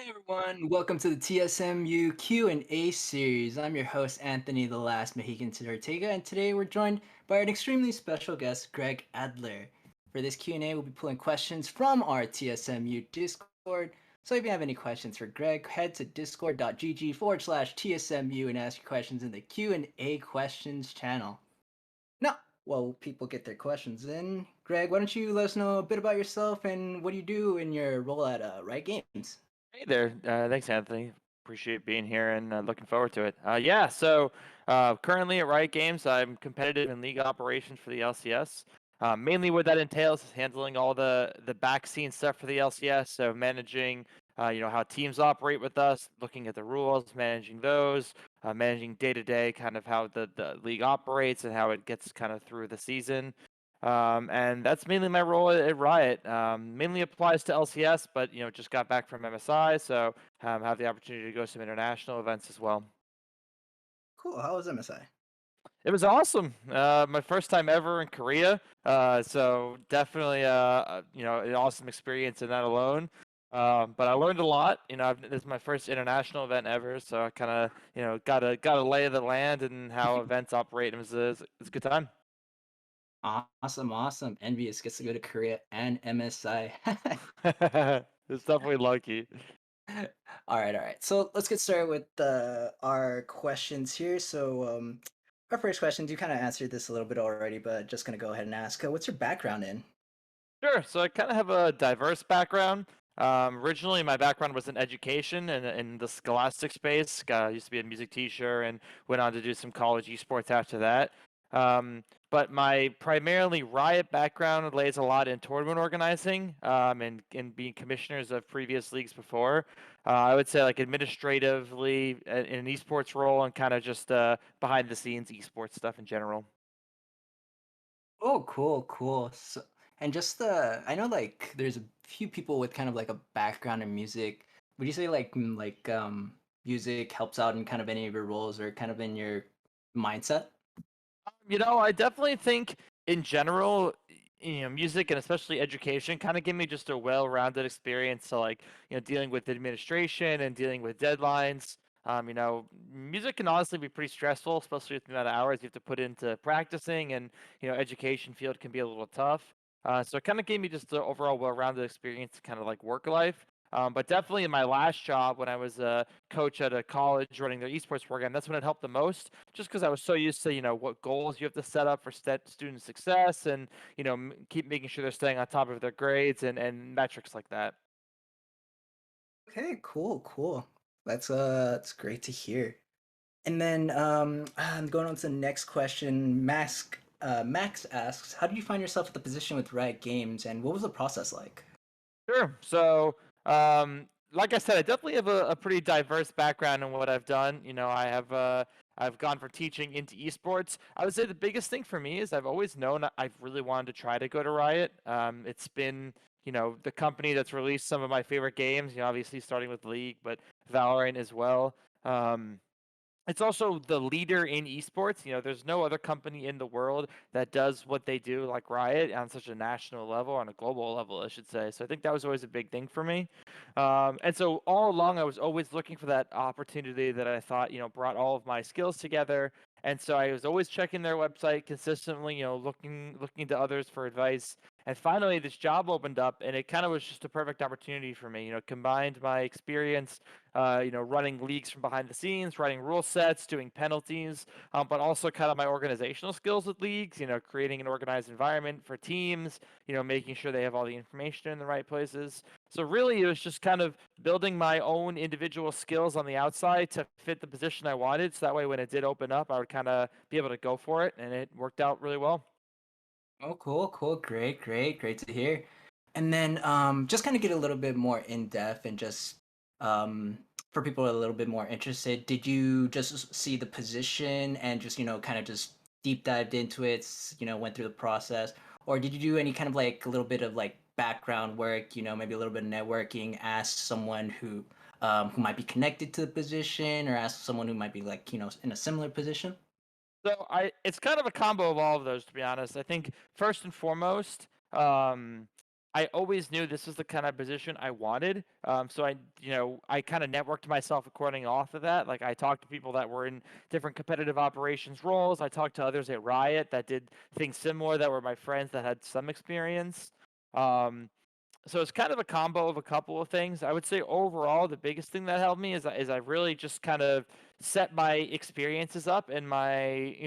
Hey everyone, welcome to the TSMU Q&A series. I'm your host, Anthony the Last Mohican to Ortega, and today we're joined by an extremely special guest, Greg Adler. For this Q&A, we'll be pulling questions from our TSMU Discord. So if you have any questions for Greg, head to discord.gg/TSMU and ask your questions in the Q&A questions channel. Now, while people get their questions in, Greg, why don't you let us know a bit about yourself and what do you do in your role at Riot Games? Hey there. Thanks, Anthony. Appreciate being here and looking forward to it. So currently at Riot Games, I'm competitive in league operations for the LCS. Mainly what that entails is handling all the back scene stuff for the LCS. So managing, how teams operate with us, looking at the rules, managing those, managing day to day, kind of how the league operates and how it gets kind of through the season. And that's mainly my role at Riot. Mainly applies to LCS, but just got back from MSI, so have the opportunity to go to some international events as well. Cool, how was MSI? It was awesome. My first time ever in Korea, so definitely an awesome experience in that alone. But I learned a lot. This is my first international event ever, so I kind of got a lay of the land and how events operate. It was a good time. Awesome, awesome. Envious gets to go to Korea and MSI. It's definitely lucky. All right. So let's get started with our questions here. Our first question, you kind of answered this a little bit already, but just gonna go ahead and ask, what's your background in? Sure. So I kind of have a diverse background. Originally, my background was in education and in the scholastic space. I used to be a music teacher and went on to do some college esports after that. But my primarily Riot background lays a lot in tournament organizing and being commissioners of previous leagues before. I would say like administratively in an esports role and kind of just behind the scenes esports stuff in general. Oh, cool, cool. And just I know like there's a few people with kind of like a background in music. Would you say music helps out in kind of any of your roles or kind of in your mindset? I definitely think in general, music and especially education kind of give me just a well-rounded experience. So like, dealing with administration and dealing with deadlines. Music can honestly be pretty stressful, especially with the amount of hours you have to put into practicing, and education field can be a little tough. So it kind of gave me just the overall well-rounded experience, kind of like work life. But definitely in my last job, when I was a coach at a college running their esports program, that's when it helped the most. Just because I was so used to, what goals you have to set up for student success, and keep making sure they're staying on top of their grades and metrics like that. Okay, cool, cool. That's great to hear. And then going on to the next question, Max asks, how did you find yourself at the position with Riot Games, and what was the process like? Sure. So, like I said, I definitely have a pretty diverse background in what I've done. I've gone from teaching into esports. I would say the biggest thing for me is I've always known I've really wanted to try to go to Riot. It's been, the company that's released some of my favorite games. Obviously starting with League, but Valorant as well. It's also the leader in esports. There's no other company in the world that does what they do like Riot on such a national level, on a global level, I should say. So I think that was always a big thing for me. And so all along, I was always looking for that opportunity that I thought, brought all of my skills together. And so I was always checking their website consistently, looking to others for advice. And finally, this job opened up, and it kind of was just a perfect opportunity for me. Combined my experience running leagues from behind the scenes, writing rule sets, doing penalties, but also kind of my organizational skills with leagues, creating an organized environment for teams, making sure they have all the information in the right places. So really, it was just kind of building my own individual skills on the outside to fit the position I wanted. So that way, when it did open up, I would kind of be able to go for it, and it worked out really well. Oh, cool, cool, great, great, great to hear. And then just kind of get a little bit more in depth and just um, for people a little bit more interested, did you just see the position and just, kind of just deep dived into it, went through the process, or did you do any kind of like a little bit of like background work, maybe a little bit of networking, ask someone who might be connected to the position or ask someone who might be like, in a similar position? It's kind of a combo of all of those, to be honest. I think first and foremost, I always knew this was the kind of position I wanted. So I kind of networked myself according off of that. Like I talked to people that were in different competitive operations roles. I talked to others at Riot that did things similar that were my friends that had some experience. Um, so it's kind of a combo of a couple of things. I would say overall, the biggest thing that helped me is I really just kind of set my experiences up and my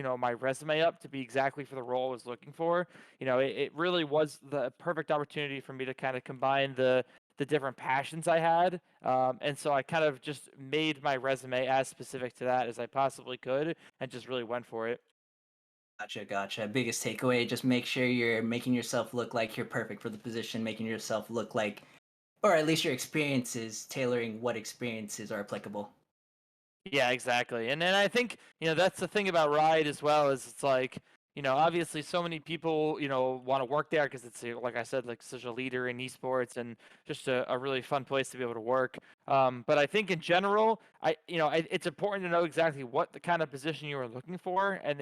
resume up to be exactly for the role I was looking for. It really was the perfect opportunity for me to kind of combine the different passions I had. And so I kind of just made my resume as specific to that as I possibly could and just really went for it. Gotcha, gotcha. Biggest takeaway, just make sure you're making yourself look like you're perfect for the position, making yourself look like, or at least your experiences, tailoring what experiences are applicable. Yeah, exactly. And then I think, that's the thing about Riot as well is it's like, obviously so many people, want to work there because it's, like I said, like such a leader in esports and just a really fun place to be able to work. But I think in general, it's important to know exactly what the kind of position you are looking for and,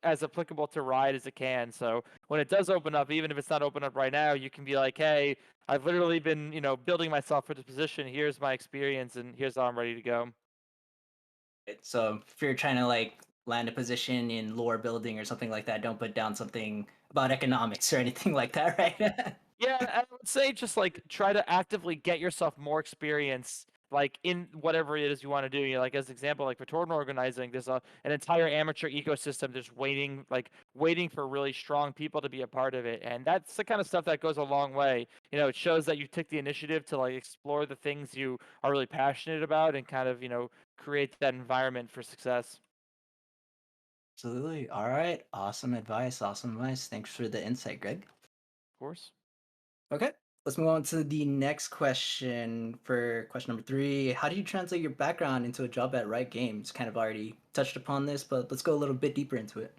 as applicable to Riot as it can. So when it does open up, even if it's not open up right now, you can be like, hey, I've literally been, building myself for this position. Here's my experience and here's how I'm ready to go. So if you're trying to like land a position in lore building or something like that, don't put down something about economics or anything like that, right? Yeah, I would say just like try to actively get yourself more experience, like in whatever it is you want to do. Like as example, like for tournament organizing, there's an entire amateur ecosystem just waiting for really strong people to be a part of it, and that's the kind of stuff that goes a long way. It shows that you took the initiative to like explore the things you are really passionate about, and kind of create that environment for success. Absolutely. All right. Awesome advice. Awesome advice. Thanks for the insight, Greg. Of course. Okay. Let's move on to the next question for question number three. How do you translate your background into a job at Riot Games? Kind of already touched upon this, but let's go a little bit deeper into it.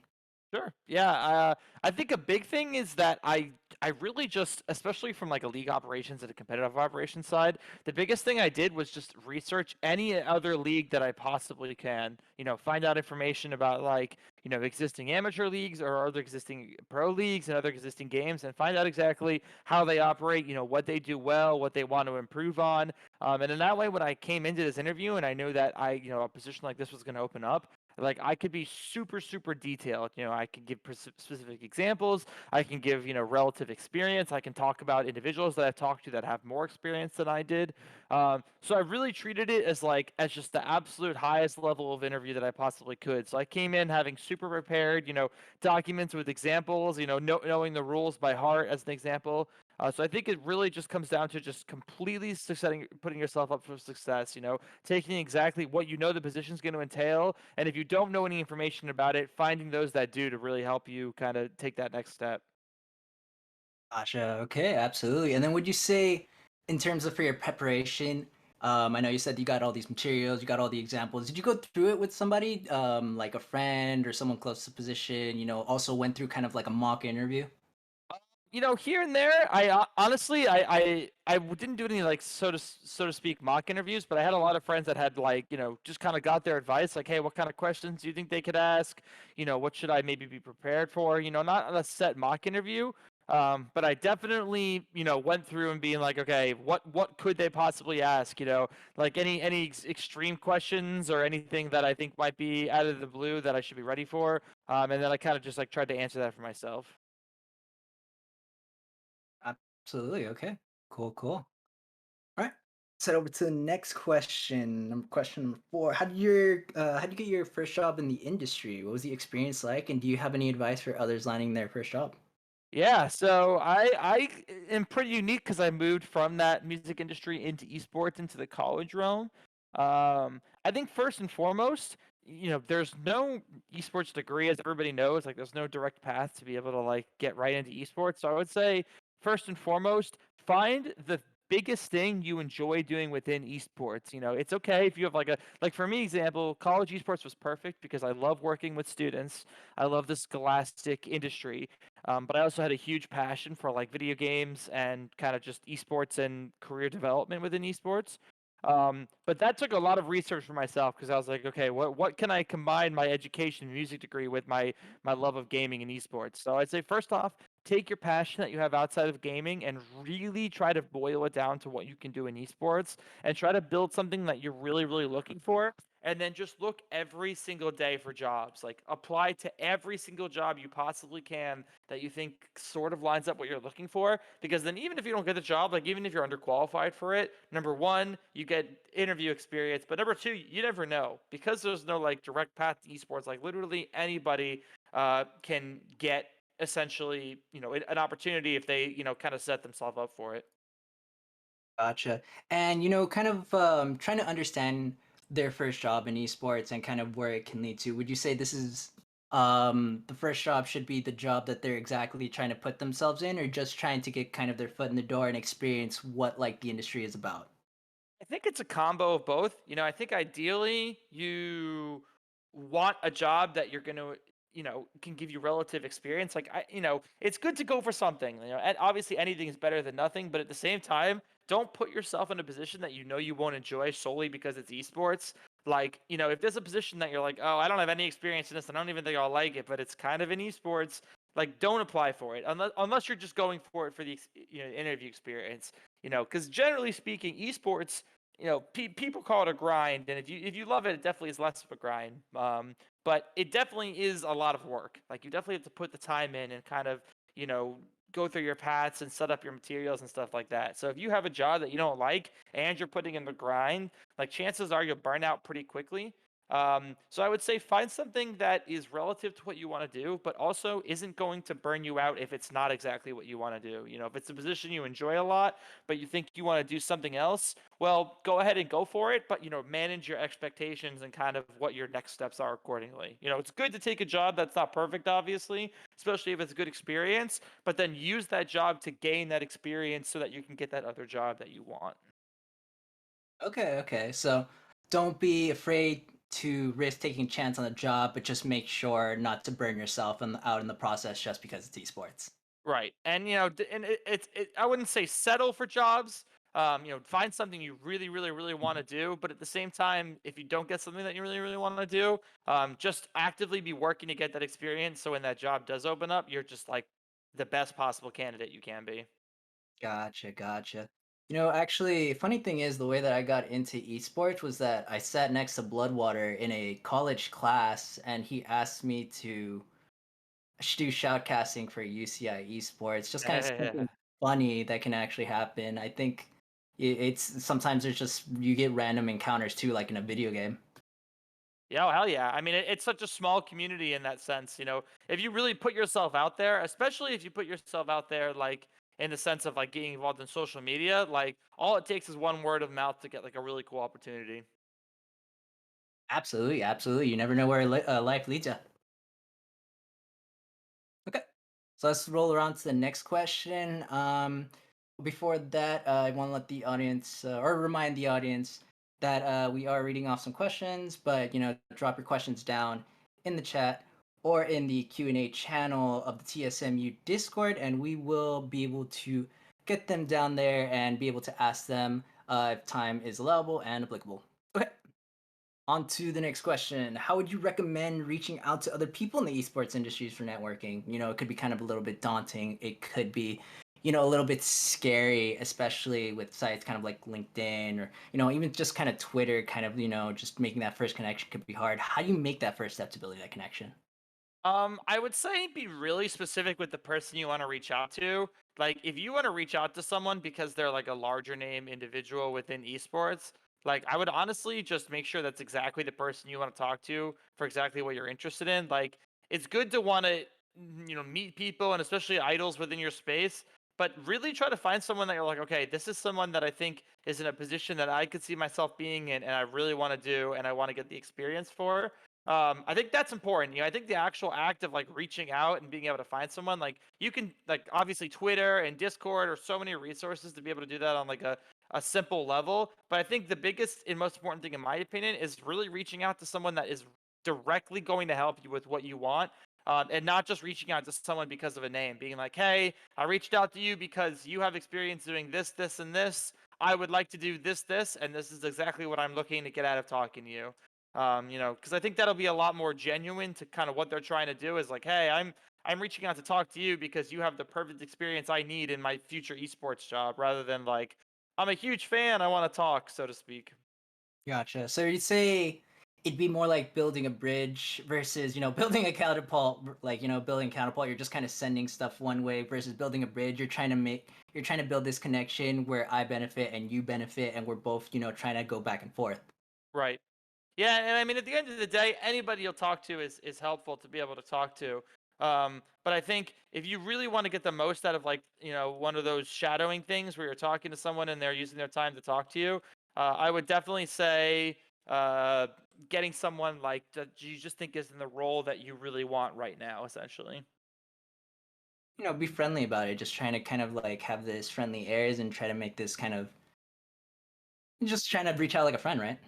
Sure. Yeah. I think a big thing is that I really just, especially from like a league operations and a competitive operations side, the biggest thing I did was just research any other league that I possibly can. Find out information about like existing amateur leagues or other existing pro leagues and other existing games, and find out exactly how they operate. What they do well, what they want to improve on. And in that way, when I came into this interview and I knew that a position like this was going to open up, like I could be super super detailed. I can give specific examples, I can give relative experience, I can talk about individuals that I've talked to that have more experience than I did. So I really treated it as just the absolute highest level of interview that I possibly could. So I came in having super prepared, documents with examples, knowing the rules by heart as an example. So I think it really just comes down to just completely putting yourself up for success. Taking exactly what the position's going to entail, and if you don't know any information about it, finding those that do to really help you kind of take that next step. Gotcha. Okay, absolutely. And then would you say, in terms of for your preparation, I know you said you got all these materials, you got all the examples. Did you go through it with somebody, like a friend or someone close to the position, also went through kind of like a mock interview? Here and there, I honestly, didn't do any like so to speak mock interviews, but I had a lot of friends that had like just kind of got their advice, like, hey, what kind of questions do you think they could ask? What should I maybe be prepared for? Not a set mock interview, but I definitely went through and being like, okay, what could they possibly ask? Like any extreme questions or anything that I think might be out of the blue that I should be ready for, and then I kind of just like tried to answer that for myself. Absolutely. Okay. Cool, cool. All right. Set over to the next question. Question number four. How did you get your first job in the industry? What was the experience like? And do you have any advice for others landing their first job? Yeah, so I am pretty unique because I moved from that music industry into esports into the college realm. I think first and foremost, there's no esports degree, as everybody knows. Like, there's no direct path to be able to like get right into esports. So I would say first and foremost, find the biggest thing you enjoy doing within esports. It's okay if you have like for me example, college esports was perfect because I love working with students. I love the scholastic industry. But I also had a huge passion for like video games and kind of just esports and career development within esports. But that took a lot of research for myself because I was like, okay, what can I combine my education music degree with my love of gaming and esports? So I'd say first off, take your passion that you have outside of gaming and really try to boil it down to what you can do in esports and try to build something that you're really, really looking for. And then just look every single day for jobs. Like apply to every single job you possibly can that you think sort of lines up what you're looking for. Because then even if you don't get the job, like even if you're underqualified for it, number one, you get interview experience. But number two, you never know. Because there's no like direct path to esports, like literally anybody can get essentially, an opportunity if they, kind of set themselves up for it. Gotcha. And kind of trying to understand their first job in esports and kind of where it can lead to. Would you say this is the first job should be the job that they're exactly trying to put themselves in, or just trying to get kind of their foot in the door and experience what like the industry is about? I think it's a combo of both. I think ideally you want a job that you're going to, can give you relative experience. Like it's good to go for something. And obviously anything is better than nothing, but at the same time, don't put yourself in a position that you won't enjoy solely because it's esports. Like, if there's a position that you're like, "Oh, I don't have any experience in this. I don't even think I'll like it," but it's kind of in esports, like don't apply for it unless you're just going for it for the interview experience. Because generally speaking, esports, people call it a grind, and if you love it, it definitely is less of a grind. But it definitely is a lot of work. Like you definitely have to put the time in and kind of, you know, go through your paths and set up your materials and stuff like that. So if you have a job that you don't like and you're putting in the grind, like chances are you'll burn out pretty quickly. So I would say find something that is relative to what you want to do, but also isn't going to burn you out if it's not exactly what you want to do. If it's a position you enjoy a lot, but you think you want to do something else, well, go ahead and go for it, but manage your expectations and kind of what your next steps are accordingly. It's good to take a job that's not perfect, obviously, especially if it's a good experience, but then use that job to gain that experience so that you can get that other job that you want. Okay, okay. So don't be afraid to risk taking a chance on a job, but just make sure not to burn yourself out in the process just because it's esports. Right. And and I wouldn't say settle for jobs. Find something you really, really, really want to do. But at the same time, if you don't get something that you really, really want to do, just actively be working to get that experience. So when that job does open up, you're just like the best possible candidate you can be. Gotcha, gotcha. Actually, funny thing is, the way that I got into esports was that I sat next to Bloodwater in a college class, and he asked me to do shoutcasting for UCI esports. Just kind of something funny that can actually happen. I think it's sometimes there's just you get random encounters too, like in a video game. Yeah, oh, hell yeah. I mean, it's such a small community in that sense. If you really put yourself out there, especially if you put yourself out there, like in the sense of like getting involved in social media, like all it takes is one word of mouth to get like a really cool opportunity. Absolutely, absolutely. You never know where life leads you. Okay. So let's roll around to the next question. Before that, I want to let the audience or remind the audience that we are reading off some questions, but drop your questions down in the chat or in the Q&A channel of the TSMU Discord, and we will be able to get them down there and be able to ask them if time is allowable and applicable. Okay. On to the next question. How would you recommend reaching out to other people in the esports industries for networking? It could be kind of a little bit daunting. It could be, a little bit scary, especially with sites kind of like LinkedIn or, even just kind of Twitter, kind of, just making that first connection could be hard. How do you make that first step to building that connection? I would say be really specific with the person you want to reach out to. Like, if you want to reach out to someone because they're like a larger name individual within esports, like I would honestly just make sure that's exactly the person you want to talk to for exactly what you're interested in. Like, it's good to want to, meet people and especially idols within your space, but really try to find someone that you're like, okay, this is someone that I think is in a position that I could see myself being in, and I really want to do, and I want to get the experience for. I think that's important. I think the actual act of like reaching out and being able to find someone, like you can like obviously Twitter and Discord are so many resources to be able to do that on like a simple level. But I think the biggest and most important thing in my opinion is really reaching out to someone that is directly going to help you with what you want. And not just reaching out to someone because of a name, being like, hey, I reached out to you because you have experience doing this, this, and this. I would like to do this, and this is exactly what I'm looking to get out of talking to you. Because I think that'll be a lot more genuine to kind of what they're trying to do is like, hey, I'm reaching out to talk to you because you have the perfect experience I need in my future esports job, rather than like, I'm a huge fan, I want to talk, so to speak. Gotcha. So you'd say it'd be more like building a bridge versus, building a catapult, like, building a catapult, you're just kind of sending stuff one way versus building a bridge. You're trying to build this connection where I benefit and you benefit and we're both, trying to go back and forth. Right. Yeah, and I mean, at the end of the day, anybody you'll talk to is helpful to be able to talk to. But I think if you really want to get the most out of like one of those shadowing things where you're talking to someone and they're using their time to talk to you, I would definitely say uh, getting someone like that you just think is in the role that you really want right now, essentially. Be friendly about it. Just trying to kind of like have this friendly airs and try to make this kind of just trying to reach out like a friend, right?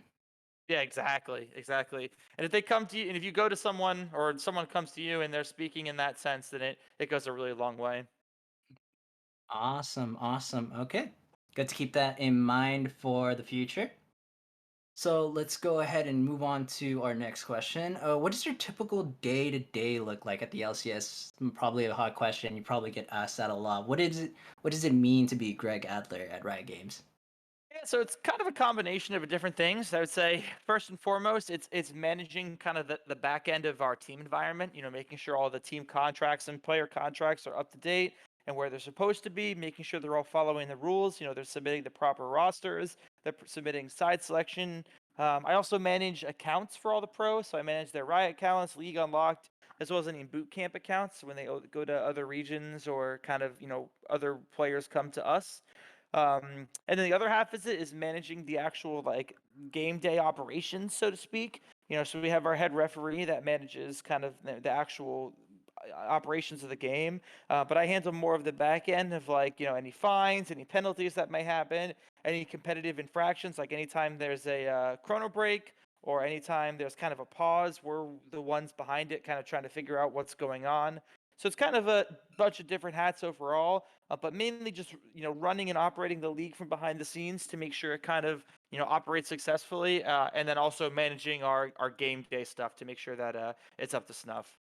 Yeah, exactly, exactly. And if they come to you, and if you go to someone or someone comes to you and they're speaking in that sense, then it goes a really long way. Awesome, awesome. Okay. Good to keep that in mind for the future. So let's go ahead and move on to our next question. What does your typical day to day look like at the LCS? Probably a hot question. You probably get asked that a lot. What does it mean to be Greg Adler at Riot Games? Yeah, so it's kind of a combination of different things. I would say first and foremost, it's managing kind of the back end of our team environment. Making sure all the team contracts and player contracts are up to date and where they're supposed to be. Making sure they're all following the rules. They're submitting the proper rosters. They're submitting side selection. I also manage accounts for all the pros, so I manage their Riot accounts, League Unlocked, as well as any boot camp accounts when they go to other regions or kind of other players come to us. And then the other half is managing the actual like game day operations, so to speak. So we have our head referee that manages kind of the actual operations of the game. But I handle more of the back end of like any fines, any penalties that may happen, any competitive infractions. Like anytime there's a chrono break or anytime there's kind of a pause, we're the ones behind it, kind of trying to figure out what's going on. So it's kind of a bunch of different hats overall, but mainly just running and operating the league from behind the scenes to make sure it kind of operates successfully, and then also managing our game day stuff to make sure that it's up to snuff.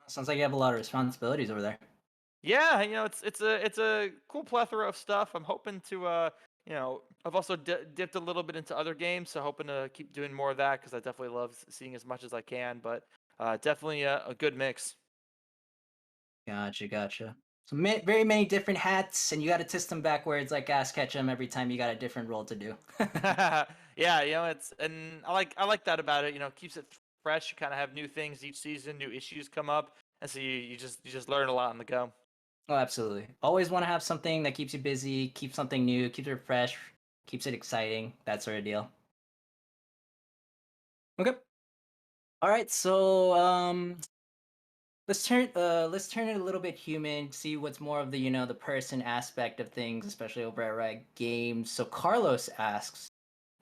Sounds like you have a lot of responsibilities over there. Yeah, it's a cool plethora of stuff. I'm hoping to I've also dipped a little bit into other games, so hoping to keep doing more of that because I definitely love seeing as much as I can. But definitely a good mix. Gotcha, gotcha. So very many different hats, and you got to twist them backwards like Ass Ketchum every time you got a different role to do. Yeah, it's and I like that about it. Keeps it fresh. You kind of have new things each season, new issues come up, and so you just learn a lot on the go. Oh, absolutely. Always want to have something that keeps you busy, keeps something new, keeps it fresh, keeps it exciting, that sort of deal. Okay. All right. So let's turn it a little bit human, see what's more of the the person aspect of things, especially over at Riot Games. So Carlos asks,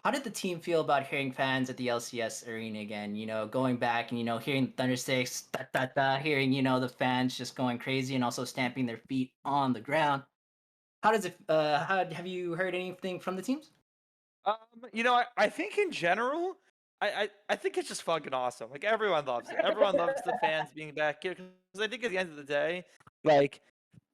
how did the team feel about hearing fans at the LCS arena again? Going back and hearing the Thundersticks, da da da, hearing the fans just going crazy and also stamping their feet on the ground. How does it? How have you heard anything from the teams? Um, I think in general, I think it's just fucking awesome. Like everyone loves it. Everyone loves the fans being back here because I think at the end of the day, like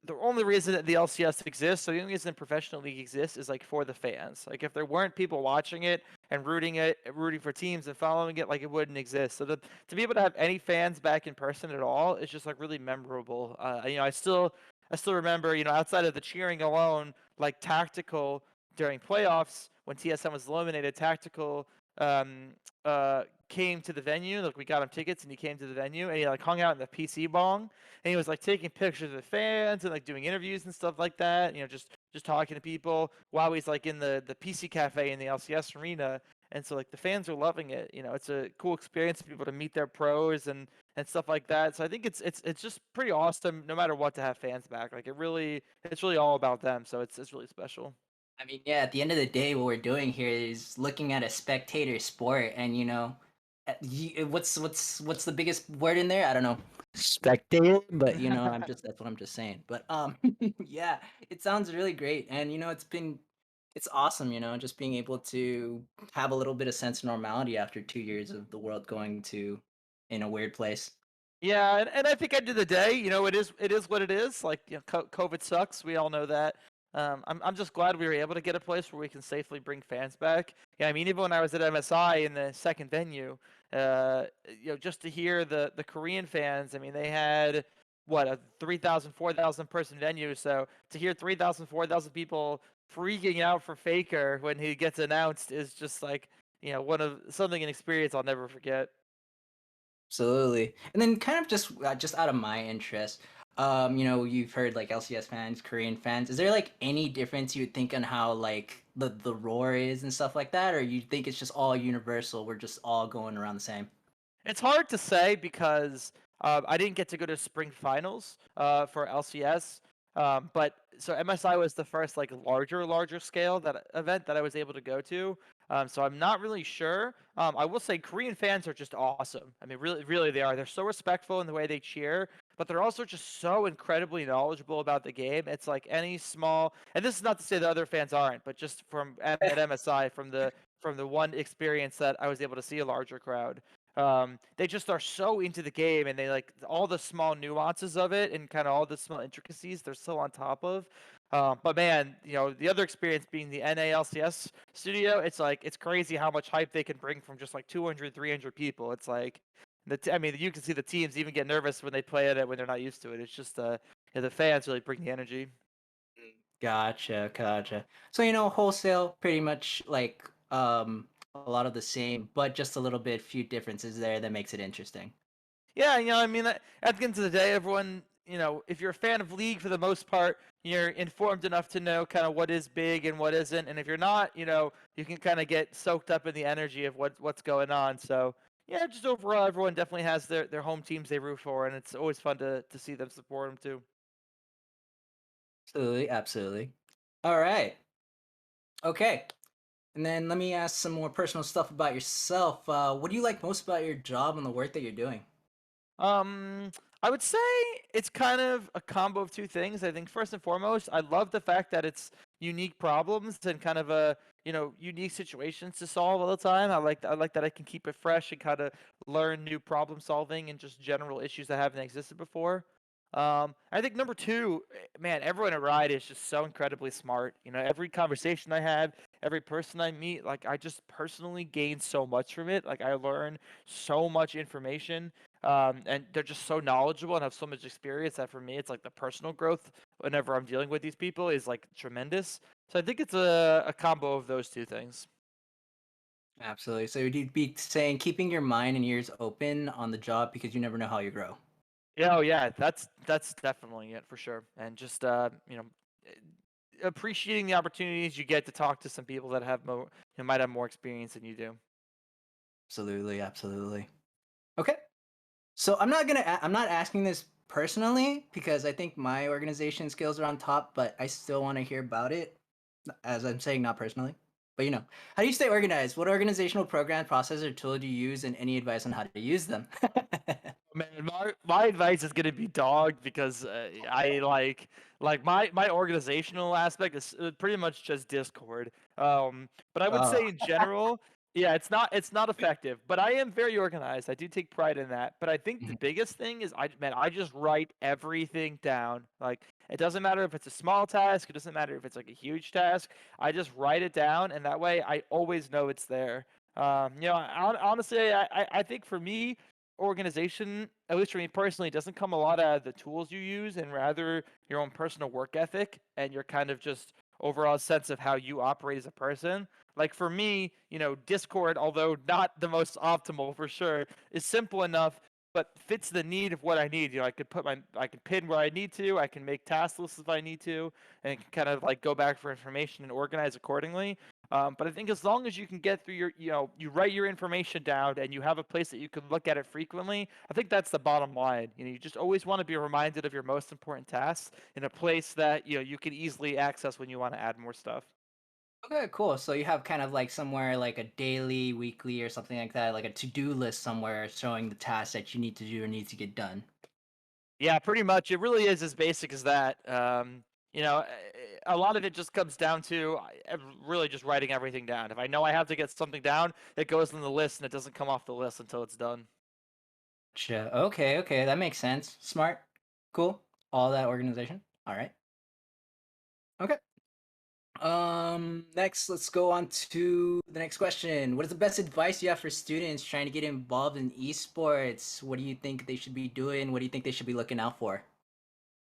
the only reason that the LCS exists, so the only reason professional league exists is like for the fans. Like if there weren't people watching and rooting for teams and following it, like it wouldn't exist. So to be able to have any fans back in person at all is just like really memorable. I still remember, outside of the cheering alone, like tactical during playoffs when TSM was eliminated, tactical um came to the venue. Like we got him tickets and he came to the venue and he like hung out in the PC bong and he was like taking pictures of the fans and like doing interviews and stuff like that. Just talking to people while he's like in the PC cafe in the LCS arena. And so like the fans are loving it. It's a cool experience for people to meet their pros and stuff like that. So I think it's just pretty awesome no matter what to have fans back. Like it's really all about them. So it's really special. I mean, yeah, at the end of the day, what we're doing here is looking at a spectator sport, and what's the biggest word in there? I don't know, spectator, but that's what I'm just saying. But yeah, it sounds really great, and it's awesome, just being able to have a little bit of sense of normality after 2 years of the world going to in a weird place. Yeah, and I think end of the day, it is what it is. Like, COVID sucks. We all know that. I'm just glad we were able to get a place where we can safely bring fans back. Yeah, I mean, even when I was at MSI in the second venue, just to hear the Korean fans. I mean, they had what, a 3,000, 4,000 person venue. So to hear 3,000, 4,000 people freaking out for Faker when he gets announced is just like, one of something an experience I'll never forget. Absolutely. And then kind of just out of my interest, you've heard like LCS fans, Korean fans. Is there like any difference you would think on how like the roar is and stuff like that, or you think it's just all universal? We're just all going around the same. It's hard to say because I didn't get to go to spring finals for LCS. But so MSI was the first like larger scale that event that I was able to go to. So I'm not really sure. I will say Korean fans are just awesome. I mean, really, really they are. They're so respectful in the way they cheer, but they're also just so incredibly knowledgeable about the game. It's like any small, and this is not to say the other fans aren't, but just from at MSI, from the one experience that I was able to see a larger crowd. They just are so into the game, and they like all the small nuances of it and kind of all the small intricacies they're so on top of. But man, the other experience being the NALCS studio, it's like it's crazy how much hype they can bring from just like 200, 300 people. It's like I mean, you can see the teams even get nervous when they play it when they're not used to it. It's just the fans really bring the energy. Gotcha, gotcha. So, wholesale pretty much like a lot of the same, but just a little bit few differences there that makes it interesting. Yeah, I mean, at the end of the day, everyone, if you're a fan of League for the most part, you're informed enough to know kind of what is big and what isn't. And if you're not, you can kind of get soaked up in the energy of what's going on. So, yeah, just overall, everyone definitely has their home teams they root for, and it's always fun to see them support them too. Absolutely, absolutely. All right. Okay. And then let me ask some more personal stuff about yourself. What do you like most about your job and the work that you're doing? Um, I would say it's kind of a combo of two things. I think first and foremost, I love the fact that it's unique problems and kind of unique situations to solve all the time. I like that I can keep it fresh and kind of learn new problem solving and just general issues that haven't existed before. I think number two, man, everyone at Riot is just so incredibly smart. Every conversation I have, every person I meet, like I just personally gain so much from it. Like I learn so much information, and they're just so knowledgeable and have so much experience that for me, it's like the personal growth whenever I'm dealing with these people is like tremendous. So I think it's a combo of those two things. Absolutely. So you'd be saying keeping your mind and ears open on the job because you never know how you grow. Yeah, oh yeah, that's definitely it for sure. And just eh, appreciating the opportunities you get to talk to some people that have more, might have more experience than you do. Absolutely, absolutely. Okay. So I'm not asking this personally because I think my organization skills are on top, but I still want to hear about it. As I'm saying, not personally. But how do you stay organized? What organizational program, process, or tool do you use, and any advice on how to use them? Man, my advice is gonna be dogged because I like my organizational aspect is pretty much just Discord. But I would Oh, say in general, yeah, it's not effective. But I am very organized. I do take pride in that. But I think the mhm. biggest thing is I just write everything down. Like it doesn't matter if it's a small task. It doesn't matter if it's like a huge task. I just write it down, and that way I always know it's there. Honestly, I think for me organization, at least for me personally, doesn't come a lot out of the tools you use and rather your own personal work ethic and your kind of just overall sense of how you operate as a person. Like for me, Discord, although not the most optimal for sure, is simple enough but fits the need of what I need. I can pin where I need to, I can make task lists if I need to, and can kind of like go back for information and organize accordingly. But I think as long as you can get through you write your information down and you have a place that you can look at it frequently, I think that's the bottom line. You just always want to be reminded of your most important tasks in a place that you can easily access when you want to add more stuff. Okay, cool. So you have kind of like somewhere like a daily, weekly, or something like that, like a to-do list somewhere showing the tasks that you need to do or need to get done. Yeah, pretty much. It really is as basic as that. a lot of it just comes down to really just writing everything down. If I know I have to get something down, it goes on the list and it doesn't come off the list until it's done. Gotcha. Okay, okay, that makes sense. Smart. Cool. All that organization. All right. Okay. Next, let's go on to the next question. What is the best advice you have for students trying to get involved in esports? What do you think they should be doing? What do you think they should be looking out for?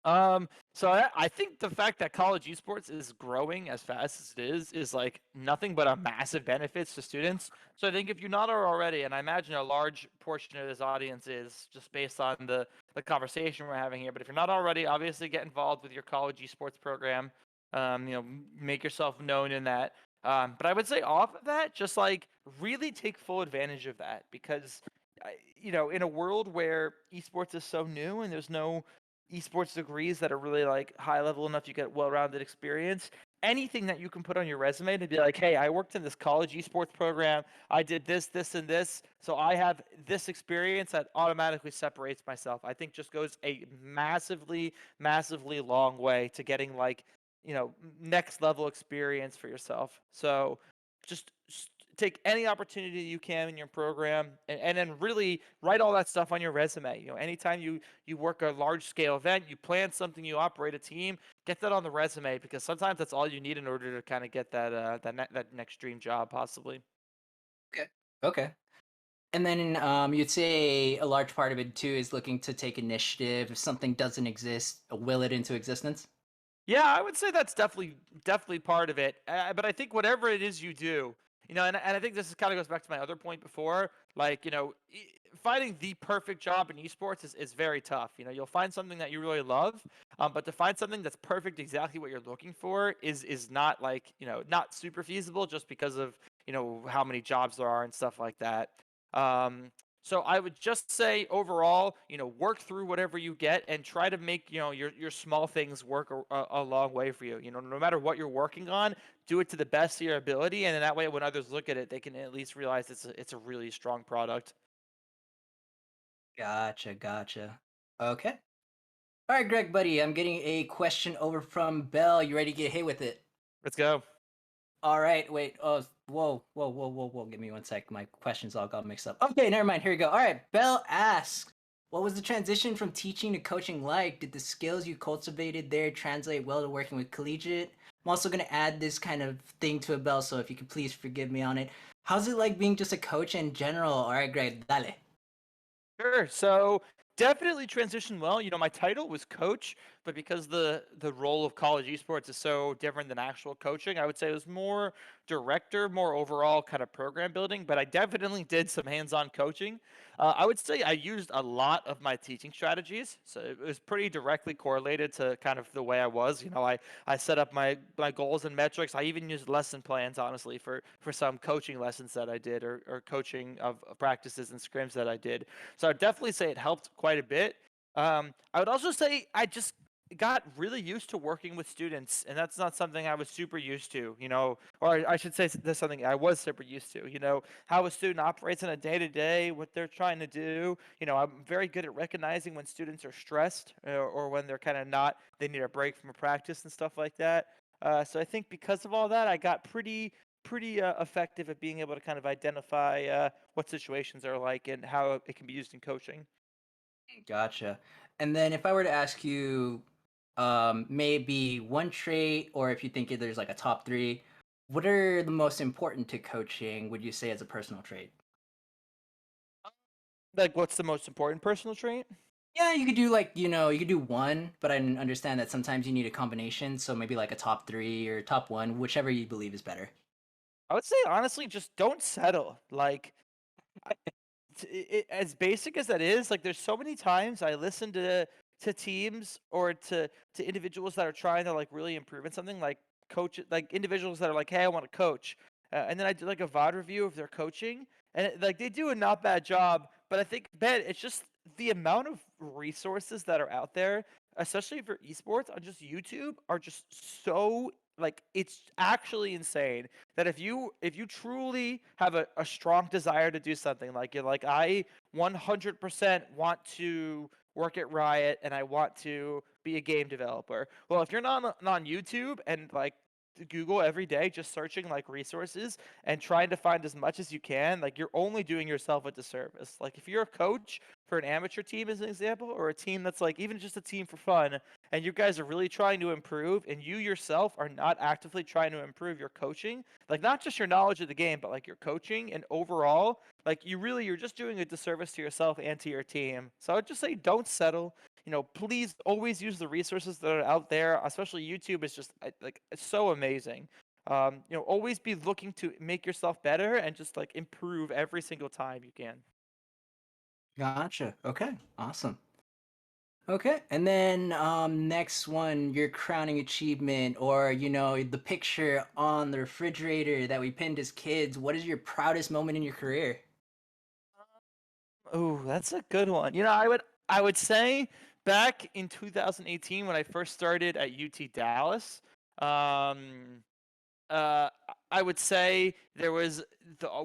So I think the fact that college esports is growing as fast as it is like nothing but a massive benefits to students. So I think if you're not already, and I imagine a large portion of this audience is just based on the conversation we're having here, but if you're not already, obviously get involved with your college esports program. Make yourself known in that. But I would say off of that, just like really take full advantage of that because, in a world where esports is so new and there's no esports degrees that are really like high level enough you get well-rounded experience, anything that you can put on your resume to be like, hey, I worked in this college esports program, I did this and this, so I have this experience, that automatically separates myself. I think just goes a massively long way to getting like, next level experience for yourself. So just take any opportunity you can in your program, and then really write all that stuff on your resume. Anytime you work a large scale event, you plan something, you operate a team, get that on the resume because sometimes that's all you need in order to kind of get that next dream job possibly. Okay. Okay. And then you'd say a large part of it too is looking to take initiative. If something doesn't exist, will it into existence? Yeah, I would say that's definitely part of it. But I think whatever it is you do, and I think this kind of goes back to my other point before, like, finding the perfect job in esports is very tough. You'll find something that you really love, but to find something that's perfect, exactly what you're looking for, is not like, not super feasible just because of, how many jobs there are and stuff like that. Um, so I would just say overall, work through whatever you get and try to make, your small things work a long way for you. No matter what you're working on, do it to the best of your ability, and then that way when others look at it, they can at least realize it's a really strong product. Gotcha, gotcha. Okay. All right, Greg, buddy, I'm getting a question over from Bell. You ready to get hit with it? Let's go. All right, wait. Oh, whoa. Give me one sec. My questions all got mixed up. Okay, never mind. Here we go. All right, Bell asks, what was the transition from teaching to coaching like? Did the skills you cultivated there translate well to working with collegiate? I'm also going to add this kind of thing to it, Bell, so if you could please forgive me on it. How's it like being just a coach in general? All right, Greg, dale. Sure. So definitely transitioned well. My title was coach, but because the role of college esports is so different than actual coaching, I would say it was more director, more overall kind of program building. But I definitely did some hands-on coaching. I would say I used a lot of my teaching strategies, so it was pretty directly correlated to kind of the way I was. I set up my goals and metrics. I even used lesson plans, honestly, for some coaching lessons that I did, or coaching of practices and scrims that I did. So I'd definitely say it helped quite a bit. I would also say I just got really used to working with students, and that's not something I was super used to, or I should say that's something I was super used to, how a student operates in a day to day, what they're trying to do. I'm very good at recognizing when students are stressed, or when they're kind of not, they need a break from a practice and stuff like that. So I think because of all that, I got pretty effective at being able to kind of identify what situations are like and how it can be used in coaching. Gotcha. And then if I were to ask you, maybe one trait, or if you think there's like a top three, what are the most important to coaching, would you say, as a personal trait? Like, what's the most important personal trait? Yeah, you could do like, you could do one, but understand that sometimes you need a combination. So maybe like a top three or top one, whichever you believe is better. I would say honestly, just don't settle. Like, I- as basic as that is, like there's so many times I listen to teams or to individuals that are trying to like really improve in something, like coach, like individuals that are like, hey, I want to coach, and then I do like a VOD review of their coaching, and like they do a not bad job, but I think Ben, it's just the amount of resources that are out there, especially for esports on just YouTube, are just so, like, it's actually insane that if you truly have a strong desire to do something, like you're like, I 100% want to work at Riot and I want to be a game developer. Well, if you're not on YouTube and like Google every day, just searching like resources and trying to find as much as you can, like you're only doing yourself a disservice. Like if you're a coach for an amateur team, as an example, or a team that's like even just a team for fun, and you guys are really trying to improve, and you yourself are not actively trying to improve your coaching, like not just your knowledge of the game, but like your coaching and overall, like you're just doing a disservice to yourself and to your team. So I would just say don't settle. Please always use the resources that are out there. Especially YouTube is just like it's so amazing. Always be looking to make yourself better and just like improve every single time you can. Gotcha. Okay. Awesome. Okay. And then next one, your crowning achievement or the picture on the refrigerator that we pinned as kids. What is your proudest moment in your career? Oh, that's a good one. I would say back in 2018 when I first started at UT Dallas, um, I would say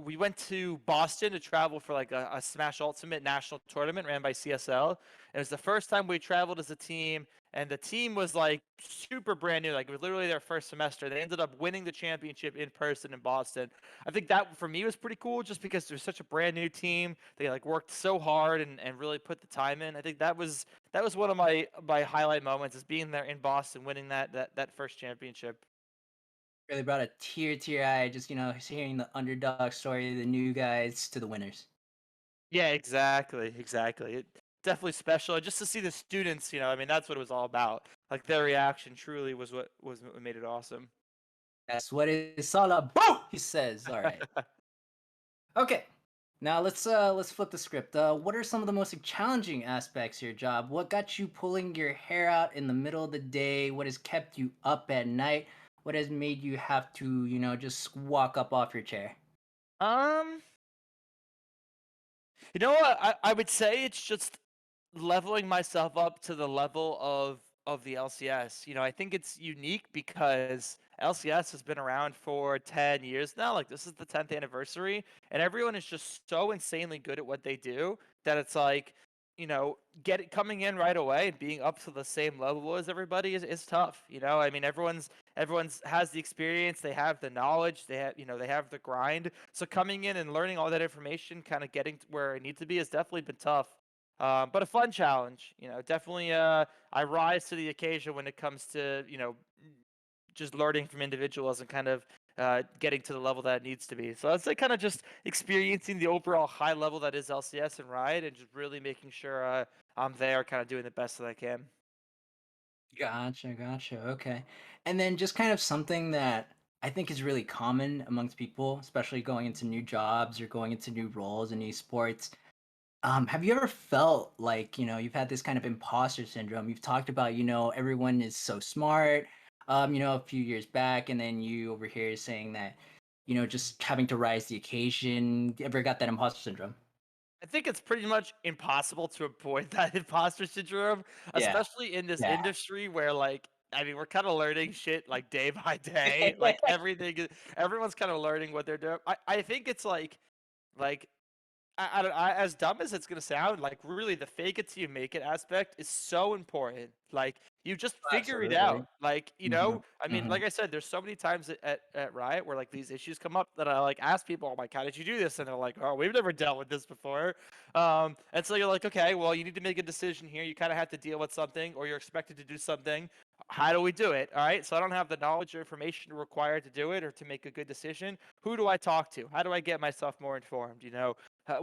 we went to Boston to travel for like a Smash Ultimate national tournament ran by CSL. It was the first time we traveled as a team, and the team was like super brand new. Like it was literally their first semester. They ended up winning the championship in person in Boston. I think that for me was pretty cool, just because they're such a brand new team. They like worked so hard and really put the time in. I think that was one of my highlight moments is being there in Boston, winning that first championship. Really brought a tear to your eye, just hearing the underdog story, the new guys to the winners. Yeah, exactly, exactly. Definitely special, and just to see the students, I mean, that's what it was all about. Like their reaction truly was what made it awesome. That's what it's all about, he says. All right. Okay. Now let's flip the script. What are some of the most challenging aspects of your job? What got you pulling your hair out in the middle of the day? What has kept you up at night? What has made you have to, just walk up off your chair? Um, you know what? I would say it's just leveling myself up to the level of the LCS. I think it's unique because LCS has been around for 10 years now. Like this is the 10th anniversary, and everyone is just so insanely good at what they do that it's like, get it coming in right away and being up to the same level as everybody is tough. I mean, everyone's has the experience, they have the knowledge, they have the grind. So coming in and learning all that information, kind of getting to where I need to be, has definitely been tough. But a fun challenge. Definitely. I rise to the occasion when it comes to just learning from individuals and kind of getting to the level that it needs to be. So I'd say kind of just experiencing the overall high level that is LCS and Riot, and just really making sure I'm there, kind of doing the best that I can. Gotcha, gotcha. Okay. And then just kind of something that I think is really common amongst people, especially going into new jobs or going into new roles in esports. Have you ever felt like, you've had this kind of imposter syndrome? You've talked about, everyone is so smart, a few years back, and then you over here saying that, just having to rise the occasion. You ever got that imposter syndrome? I think it's pretty much impossible to avoid that imposter syndrome, Yeah. especially in this Yeah. industry where, like, I mean, we're kind of learning shit like day by day. Like everyone's kind of learning what they're doing. I think it's like I don't as dumb as it's gonna sound, like really the fake it till you make it aspect is so important. Like you just figure it Absolutely. out. Like, Hmm. I mean, Hmm. like I said, there's so many times at Riot where like these issues come up that I like ask people, I'm like, how did you do this? And they're like, oh, we've never dealt with this before. And so you're like, okay, well, you need to make a decision here. You kind of have to deal with something, or you're expected to do something. How do we do it? All right. So I don't have the knowledge or information required to do it or to make a good decision. Who do I talk to? How do I get myself more informed?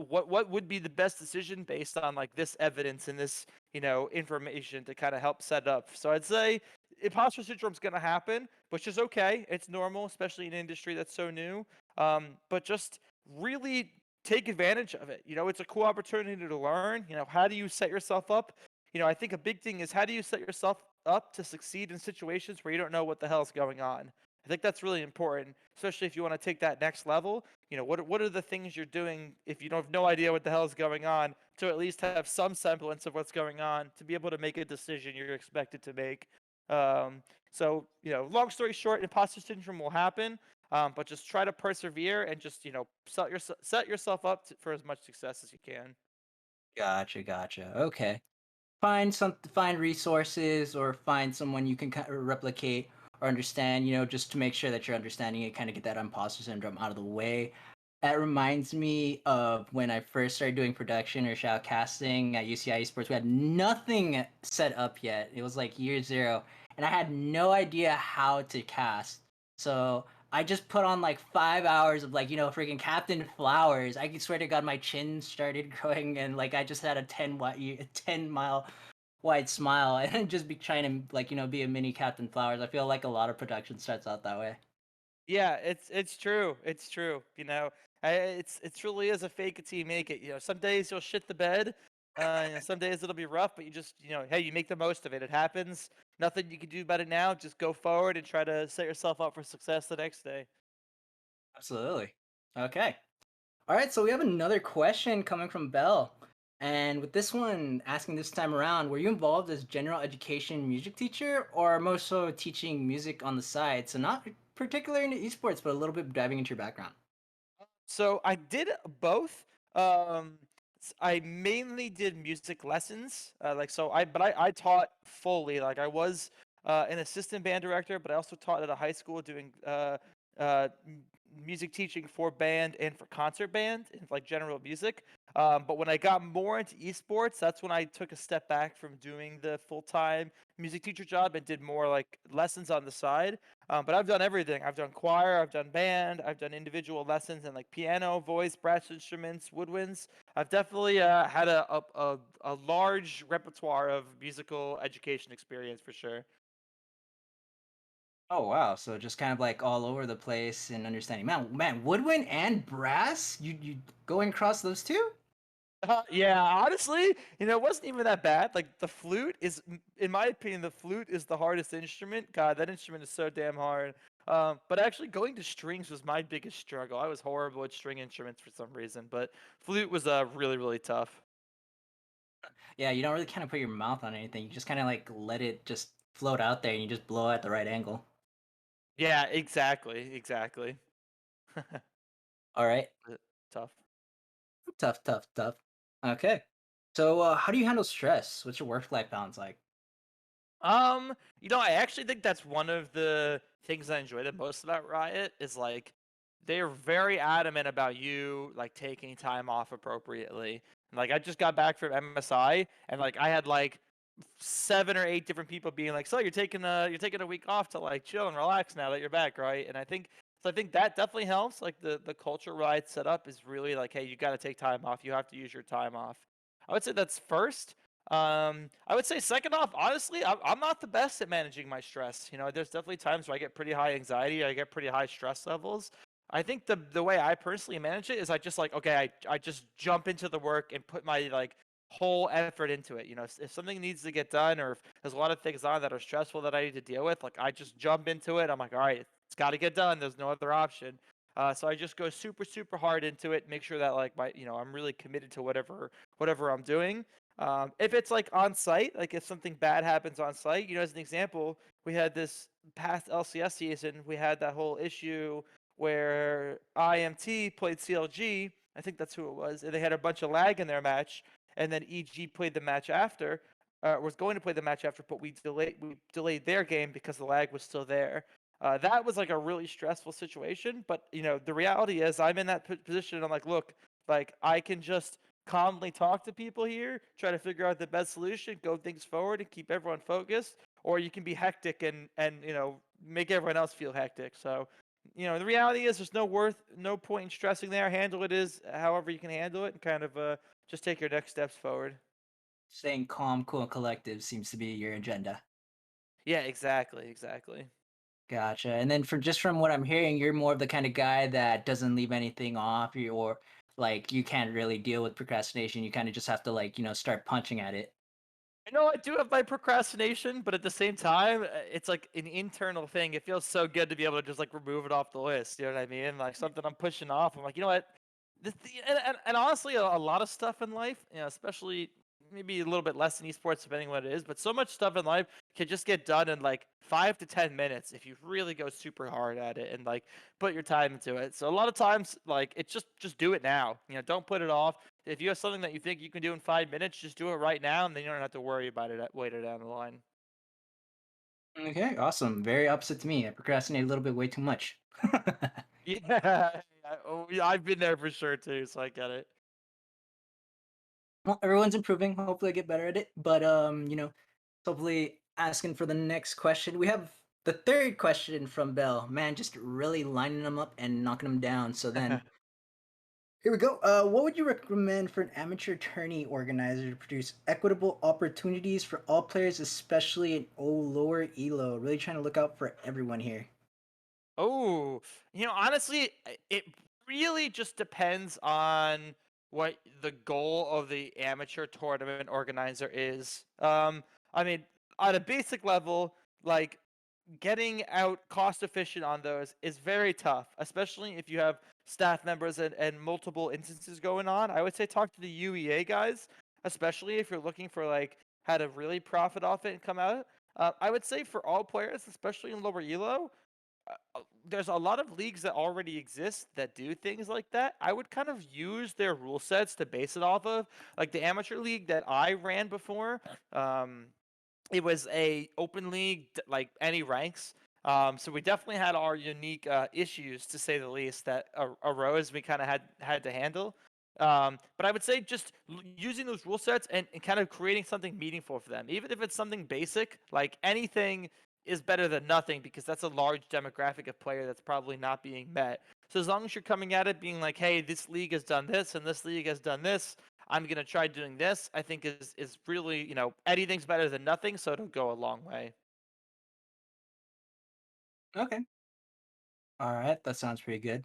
What would be the best decision based on like this evidence and this information to kind of help set up. So I'd say imposter syndrome's going to happen, which is okay. It's normal, especially in an industry that's so new. But just really take advantage of it. It's a cool opportunity to learn. How do you set yourself up? I think a big thing is how do you set yourself up to succeed in situations where you don't know what the hell's going on. I think that's really important, especially if you want to take that next level. What are the things you're doing if you don't have no idea what the hell is going on, to at least have some semblance of what's going on to be able to make a decision you're expected to make. So long story short, imposter syndrome will happen, but just try to persevere and just set yourself up for as much success as you can. Gotcha, gotcha. Okay. find resources or find someone you can kind of replicate or understand, just to make sure that you're understanding it, kind of get that imposter syndrome out of the way. That reminds me of when I first started doing production or shoutcasting at UCI Esports. We had nothing set up yet. It was like year zero, and I had no idea how to cast. So I just put on like 5 hours of like, freaking Captain Flowers. I could swear to God, my chin started growing, and like I just had a 10 mile wide smile, and just be trying to like, be a mini Captain Flowers. I feel like a lot of production starts out that way. Yeah, it's true. It's true. It's really is a fake it till you make it. Some days you'll shit the bed. Some days it'll be rough, but you just, hey, you make the most of it. It happens. Nothing you can do about it now. Just go forward and try to set yourself up for success the next day. Absolutely. Okay. All right, so we have another question coming from Bell. And with this one asking this time around, were you involved as general education music teacher or more so teaching music on the side? So not particularly into esports, but a little bit diving into your background. So I did both. Um, I mainly did music lessons. But I taught fully. Like I was an assistant band director, but I also taught at a high school doing music teaching for band and for concert band and like general music. But when I got more into esports, that's when I took a step back from doing the full time music teacher job and did more like lessons on the side. But I've done everything. I've done choir, I've done band, I've done individual lessons in like piano, voice, brass instruments, woodwinds. I've definitely had a large repertoire of musical education experience for sure. Oh wow, so just kind of like all over the place and understanding. Man, woodwind and brass? You going across those two? Yeah, honestly, it wasn't even that bad. Like the flute is, in my opinion, the flute is the hardest instrument. God, that instrument is so damn hard. But actually, going to strings was my biggest struggle. I was horrible at string instruments for some reason, but flute was really, really tough. Yeah, you don't really kind of put your mouth on anything. You just kind of like let it just float out there and you just blow at the right angle. Yeah, exactly, exactly. All right. Tough. Tough, tough, tough. Okay. So, how do you handle stress? What's your work-life balance like? I actually think that's one of the things I enjoy the most about Riot is like they're very adamant about you like taking time off appropriately. And, like I just got back from MSI and like I had like 7 or 8 different people being like, "So you're taking a week off to like chill and relax now that you're back, right?" And I think that definitely helps. Like the culture Riot set up is really like, "Hey, you got to take time off. You have to use your time off." I would say that's first. I would say second off, honestly, I'm not the best at managing my stress. There's definitely times where I get pretty high anxiety, I get pretty high stress levels. I think the way I personally manage it is I just like, okay, I just jump into the work and put my like whole effort into it. If something needs to get done or if there's a lot of things on that are stressful that I need to deal with, like I just jump into it. I'm like, all right, it's got to get done. There's no other option. So I just go super, super hard into it, make sure that like I'm really committed to whatever I'm doing. If it's like on site, like if something bad happens on site, as an example, we had this past LCS season, we had that whole issue where IMT played CLG, I think that's who it was, and they had a bunch of lag in their match, and then EG played the match after, was going to play the match after, but we delayed their game because the lag was still there. That was like a really stressful situation, but the reality is I'm in that position and I'm like, look, like I can just calmly talk to people here, try to figure out the best solution, go things forward, and keep everyone focused. Or you can be hectic and make everyone else feel hectic. So, the reality is there's no point in stressing there. Handle it is however you can handle it, and kind of just take your next steps forward. Staying calm, cool, and collective seems to be your agenda. Yeah, exactly, exactly. Gotcha. And then from what I'm hearing, you're more of the kind of guy that doesn't leave anything off, or like you can't really deal with procrastination. You kind of just have to like, start punching at it. I do have my procrastination, but at the same time, it's like an internal thing. It feels so good to be able to just like remove it off the list. You know what I mean? Like something I'm pushing off. I'm like, you know what? And honestly, a lot of stuff in life, especially maybe a little bit less in esports, depending on what it is, but so much stuff in life can just get done in like 5 to 10 minutes if you really go super hard at it and like put your time into it. So a lot of times, like it's just do it now. Don't put it off. If you have something that you think you can do in 5 minutes, just do it right now, and then you don't have to worry about it later down the line. Okay, awesome. Very opposite to me. I procrastinate a little bit way too much. Yeah, yeah, I've been there for sure too, so I get it. Well, everyone's improving. Hopefully, I get better at it. But hopefully, asking for the next question. We have the third question from Bell. Man, just really lining them up and knocking them down. So then, here we go. What would you recommend for an amateur tourney organizer to produce equitable opportunities for all players, especially in lower elo? Really trying to look out for everyone here. Oh, honestly, it really just depends on what the goal of the amateur tournament organizer is. I mean, on a basic level, like getting out cost efficient on those is very tough, especially if you have staff members and multiple instances going on. I would say talk to the UEA guys, especially if you're looking for like how to really profit off it and come out. I would say for all players, especially in lower elo, there's a lot of leagues that already exist that do things like that. I would kind of use their rule sets to base it off of. Like the amateur league that I ran before, it was a open league, like any ranks. So we definitely had our unique issues, to say the least, that arose. We kind of had to handle. But I would say just using those rule sets and kind of creating something meaningful for them, even if it's something basic, like anything is better than nothing because that's a large demographic of player that's probably not being met. So as long as you're coming at it being like, hey, this league has done this and this league has done this, I'm gonna try doing this, I think is really, anything's better than nothing, so it'll go a long way. Okay. All right. That sounds pretty good.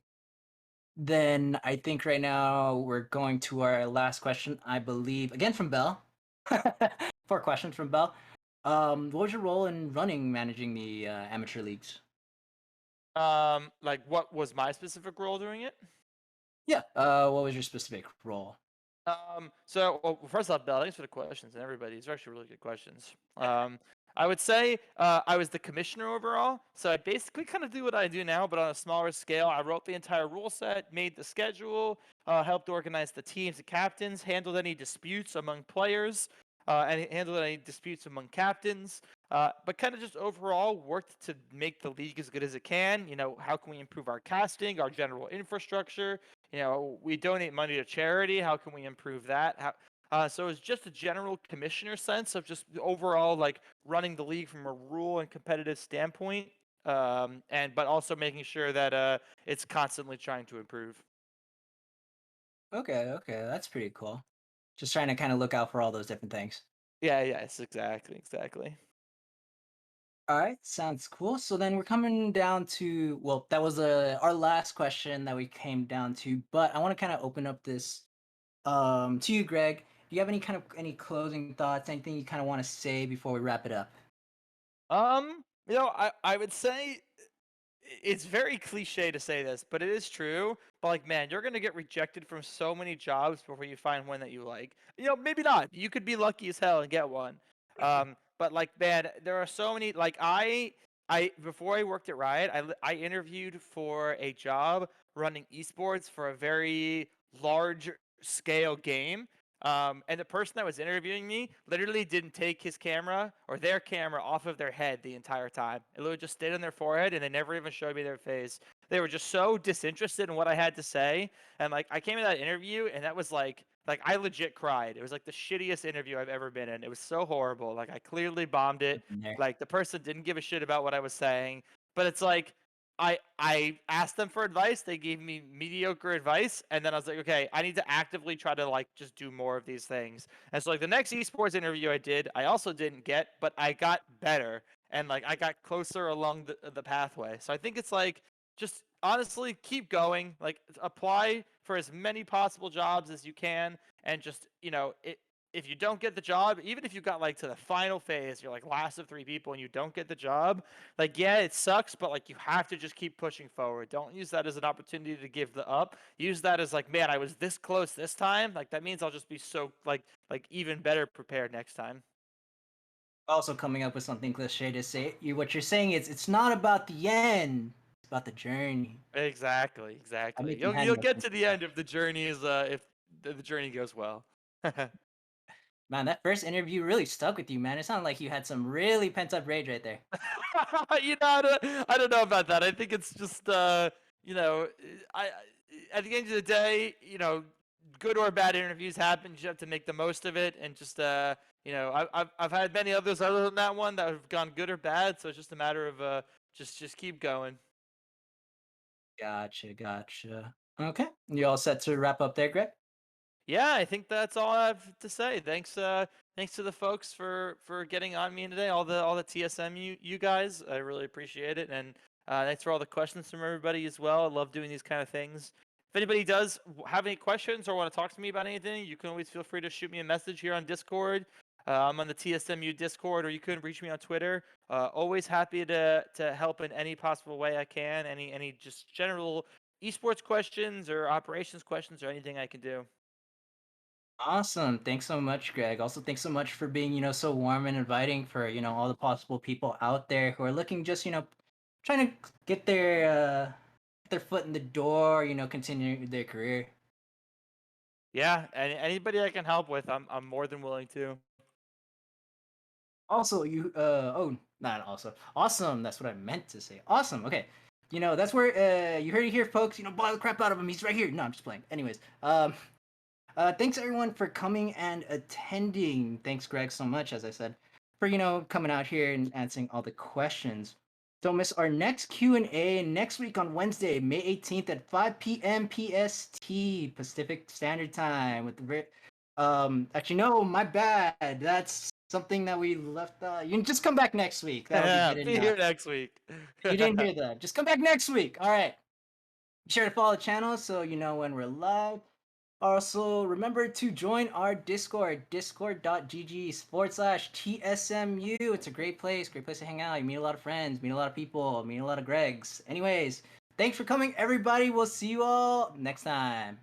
Then I think right now we're going to our last question, I believe, again from Bell. Four questions from Bell. What was your role in running, managing the amateur leagues? Like what was my specific role doing it? Yeah. What was your specific role? So well, first off, Bell, thanks for the questions, and everybody. These are actually really good questions. I would say I was the commissioner overall, so I basically kind of do what I do now, but on a smaller scale. I wrote the entire rule set, made the schedule, helped organize the teams, the captains, handled any disputes among players, and handled any disputes among captains. But kind of just overall worked to make the league as good as it can. How can we improve our casting, our general infrastructure? We donate money to charity. How can we improve that? So it's just a general commissioner sense of just the overall like running the league from a rule and competitive standpoint, but also making sure that it's constantly trying to improve. Okay, okay, that's pretty cool. Just trying to kind of look out for all those different things. Yeah, yes, exactly, exactly. All right, sounds cool. So then we're coming down to, well, that was our last question that we came down to, but I want to kind of open up this to you, Greg. Do you have any closing thoughts, anything you kind of want to say before we wrap it up? I would say it's very cliche to say this, but it is true. But like, man, you're gonna get rejected from so many jobs before you find one that you like. Maybe not. You could be lucky as hell and get one. But like, man, there are so many. Like, I before I worked at Riot, I interviewed for a job running esports for a very large scale game. And the person that was interviewing me literally didn't take his camera or their camera off of their head the entire time. It literally just stayed on their forehead and they never even showed me their face. They were just so disinterested in what I had to say. And like I came to that interview and that was like I legit cried. It was like the shittiest interview I've ever been in. It was so horrible. Like I clearly bombed it. Up in there. Like the person didn't give a shit about what I was saying. But it's like I asked them for advice. They gave me mediocre advice, and then I was like, okay, I need to actively try to like just do more of these things. And so like the next esports interview I did, I also didn't get, but I got better, and like I got closer along the pathway. So I think it's like just honestly keep going, like apply for as many possible jobs as you can, and just if you don't get the job, even if you got like to the final phase, you're like last of three people and you don't get the job, like yeah, it sucks, but like you have to just keep pushing forward. Don't use that as an opportunity to give the up. Use that as like, man, I was this close this time. Like that means I'll just be so like even better prepared next time. Also, coming up with something cliche to say, what you're saying is it's not about the end; it's about the journey. Exactly, I'm exactly. making You'll hand get motions to and the stuff. end if the journey is if the journey goes well. Man, that first interview really stuck with you, man. It sounded like you had some really pent up rage right there. I don't know about that. I think it's just you know, at the end of the day, good or bad interviews happen. You have to make the most of it, and just I've had many others other than that one that have gone good or bad. So it's just a matter of just keep going. Gotcha, gotcha. Okay, you all set to wrap up there, Greg? Yeah, I think that's all I have to say. Thanks to the folks for getting on me today. All the TSMU you guys, I really appreciate it, and thanks for all the questions from everybody as well. I love doing these kind of things. If anybody does have any questions or want to talk to me about anything, you can always feel free to shoot me a message here on Discord. I'm on the TSMU Discord, or you can reach me on Twitter. Always happy to help in any possible way I can. Any just general esports questions or operations questions or anything I can do. Awesome. Thanks so much, Greg. Also, thanks so much for being, so warm and inviting for, all the possible people out there who are looking just, trying to get their foot in the door, continue their career. Yeah, anybody I can help with, I'm more than willing to. Also, oh, not also. Awesome. That's what I meant to say. Awesome. Okay. That's where you heard it here, folks. Boil the crap out of him. He's right here. No, I'm just playing. Anyways, thanks everyone for coming and attending. Thanks, Greg, so much, as I said, for coming out here and answering all the questions. Don't miss our next Q&A next week on Wednesday, May 18th at 5 p.m. PST, Pacific Standard Time. Actually, no, my bad. That's something that we left. You can just come back next week. That'll be Yeah, good be enough. here next week. You didn't hear that. Just come back next week. All right. Be sure to follow the channel so you know when we're live. Also, remember to join our Discord, discord.gg/TSMU. It's a great place to hang out. You meet a lot of friends, meet a lot of people, meet a lot of Gregs. Anyways, thanks for coming, everybody. We'll see you all next time.